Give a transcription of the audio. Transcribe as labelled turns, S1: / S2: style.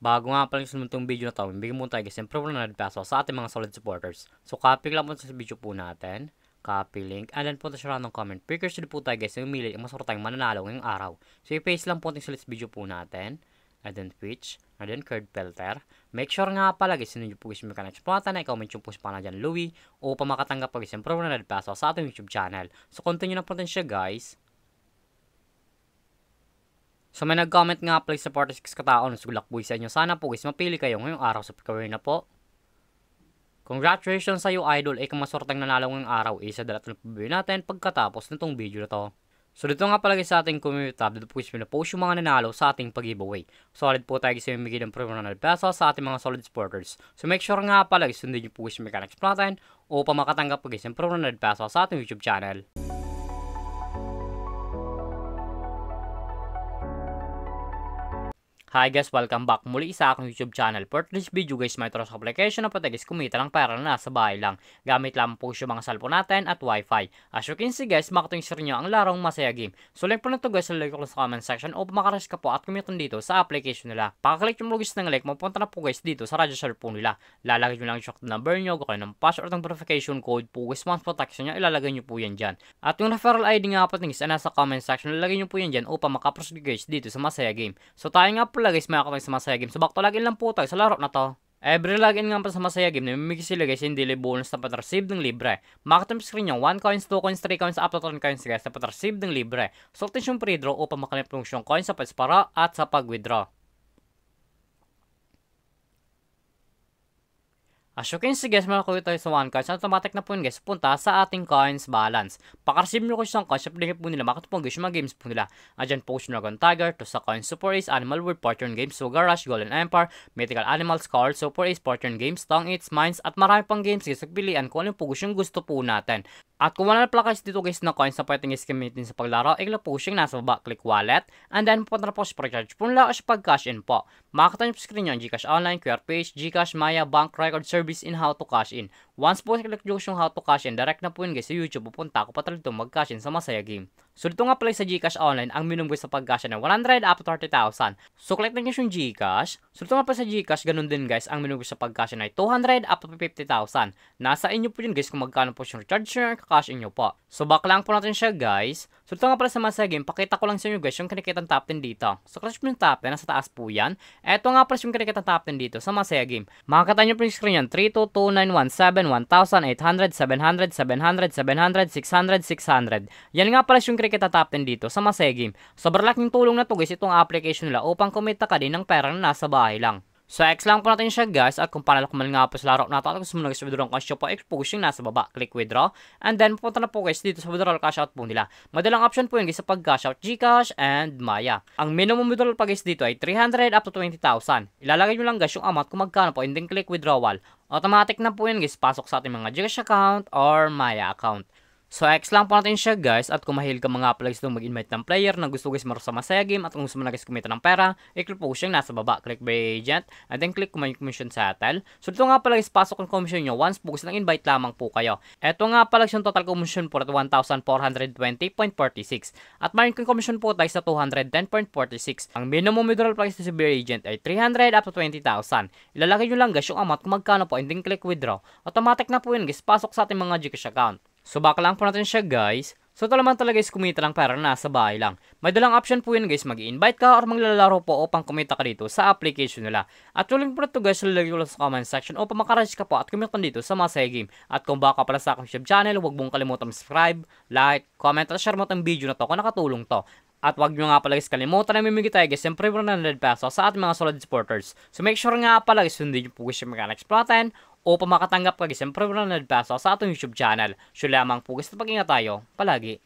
S1: Bago nga pala yung itong video na to, bibigyan muna tayo guys siyempre ng peso sa ating mga solid supporters. So copy lang po sa video po natin, copy link, and then punta siya ng comment. Precursor po tayo guys yung umili, yung masarap tayong mananalo ngayong araw. So i-paste lang po yung solid video po natin, and then Twitch, and then card filter. Make sure nga pala guys, hindi nyo po guys yung mechanics po natin, i-comment yung po sa pangalan dyan, Louie, o pamakatanggap po guys siyempre ng peso sa ating YouTube channel. So continue na po siya guys. So may nag-comment nga pala sa 46 kataon, sugulak po sa inyo. Sana po guys mapili kayo ngayong araw sa pagkawin na po. Congratulations sa iyo idol, kung masortang nanalo ngayong araw, isa dalat na pabili natin pagkatapos nitong video na to. So dito nga pala guys sa ating community tab, dito po guys pinapost yung mga nanalo sa ating pag-giveaway. Solid po tayo guys yung bigay ng premium na peso sa ating mga solid supporters. So make sure nga pala guys, sundin nyo po guys yung mechanics natin o pamakatanggap po guys yung premium na peso sa ating YouTube channel. Hi guys, welcome back muli sa aking YouTube channel. For this video guys, may trust application na pati guys kumita ng pera na nasa bahay lang. Gamit lang po yung mga cellphone natin at wifi. As you can see guys, makating share nyo ang larong Masaya Game. So like po na to guys, like ko lang sa comment section o makarush ka po at kumita dito sa application nila. Pakaklik yung guys ng like, mapunta na po guys dito sa register po nila. Lalagay nyo lang yung number nyo, gawin ng password ng verification code po guys, once protection nyo, ilalagay nyo po yan dyan. At yung referral ID nga po guys, nasa comment section, ilalagay nyo po yan dyan upang makaproceed guys dito sa Masaya Game. So tayo nga pala guys, may ako sa Masaya Game. So back to login lang po tayo sa laro na to. Every login nga pa sa Masaya Game, namimigay sila guys yung daily bonus na pat-receive ng libre. Makita mo screen nyo, 1 coins, 2 coins, 3 coins, up to 10 coins guys na pat-receive ng libre. So ito yung pre-draw upang makalip yung coins sa para at sa pag-withdraw. As you can see guys, makakuha tayo sa 1 coins. Automatic na po yun guys, punta sa ating coins balance. Paka-receive nyo ko isang coins, application po nila, makita po guys yung mga games po nila. Andyan po si Dragon Tiger, to sa coins Super Ace, Animal World, Fortune Games, Sugar Rush, Golden Empire, Mythical Animals, Cards, Super Ace, Fortune Games, Tongue Eats, Mines, at marami pang games guys. Nagpilian kung ano po gusto yung gusto po natin. At kung wala na pala guys dito guys na coins na pwedeng gamitin sa paglaro, ikla po siyang nasa baba, click wallet, and then pupunta na po sa pag-charge po nila o sa pag-cash in po. Makita nyo po screen nyo, Gcash Online, QR Page, Gcash, Maya, Bank, Record Service, in how to cash in. Once po click nyo yung how to cash in, direct na po yun guys sa YouTube, pupunta ako pa talaga mag-cash in sa Masaya Game. So dito nga pala sa Gcash Online, ang minimum guys sa pag-cash in ay 100 up to 30,000. So click na nyo yung Gcash. So dito nga pala sa Gcash, ganun din guys, ang minimum guys sa pag-cash in ay 200 up to 50,000. Nasa inyo po yun guys kung magkano po yung recharge nyo, cash in nyo po. So back lang po natin siya guys. So ito nga pala sa Masaya Game, pakita ko lang sa inyo guys yung kinikitang top 10 dito. So clutch mo yung top 10, nasa taas po yan. Eto nga pala yung kinikitang top 10 dito sa Masaya Game. Makakita nyo po yung screen yan, 3229117, 1,800, 700, 700, 700, 600, 600. Yan nga pala yung kinikitang top 10 dito sa Masaya Game. Sobrang laking tulong na to guys itong application nila upang kumita ka din ng pera na nasa bahay lang. So X lang po natin siya guys, at kung paano kumain nga po sa laro natin, at gusto mo guys withdraw ang cash po, expose yung nasa baba, click withdraw, and then pupunta na po guys dito sa withdrawal cash out po nila. Madalang option po yun guys sa pag cash out, Gcash and Maya. Ang minimum withdrawal pa guys dito ay 300 up to 20,000. Ilalagay nyo lang guys yung amount kung magkano po, and then click withdrawal. Automatic na po yun guys, pasok sa ating mga Gcash account or Maya account. So X lang po natin siya guys, at kung mahilig ka mga plugs itong mag-invite ng player na gusto guys maro sa Masaya Game, at kung gusto mo na guys kumita ng pera, i-click po siyang nasa baba, click by agent, and then click kung may commission settle. So dito nga pala guys, pasok ang commission nyo once po gusto ng invite lamang po kayo. Eto nga pala yung total commission po at 1,420.46, at may commission po tayo sa 210.46. Ang minimum withdrawal price sa by agent ay 300 up to 20,000. Ilalagay nyo lang guys yung amount kung magkano po, and then click withdraw. Automatic na po yun guys, pasok sa ating mga Gcash account. So back lang po natin siya guys. So ito naman talaga guys, kumita lang pera na nasa bahay lang. May dalang option po yun guys, mag-invite ka or maglalaro po upang kumita ka dito sa application nila. At yung link po na ito guys, lalagay ko lang sa comment section upang makaregister ka po at kumita dito sa Masaya Game. At kung baka pala sa aking YouTube channel, huwag mong kalimutan subscribe, like, comment at share mo itong video na to kung nakatulong to. At wag nyo nga pala guys kalimutan na mimigay tayo guys siyempre 100 pesos sa ating mga solid supporters. So make sure nga pala guys, hindi nyo po guys yung mechanics natin o pamakatanggap ka guys siyempre 100 pesos sa ating YouTube channel. So lamang po guys na pag-ingat tayo palagi.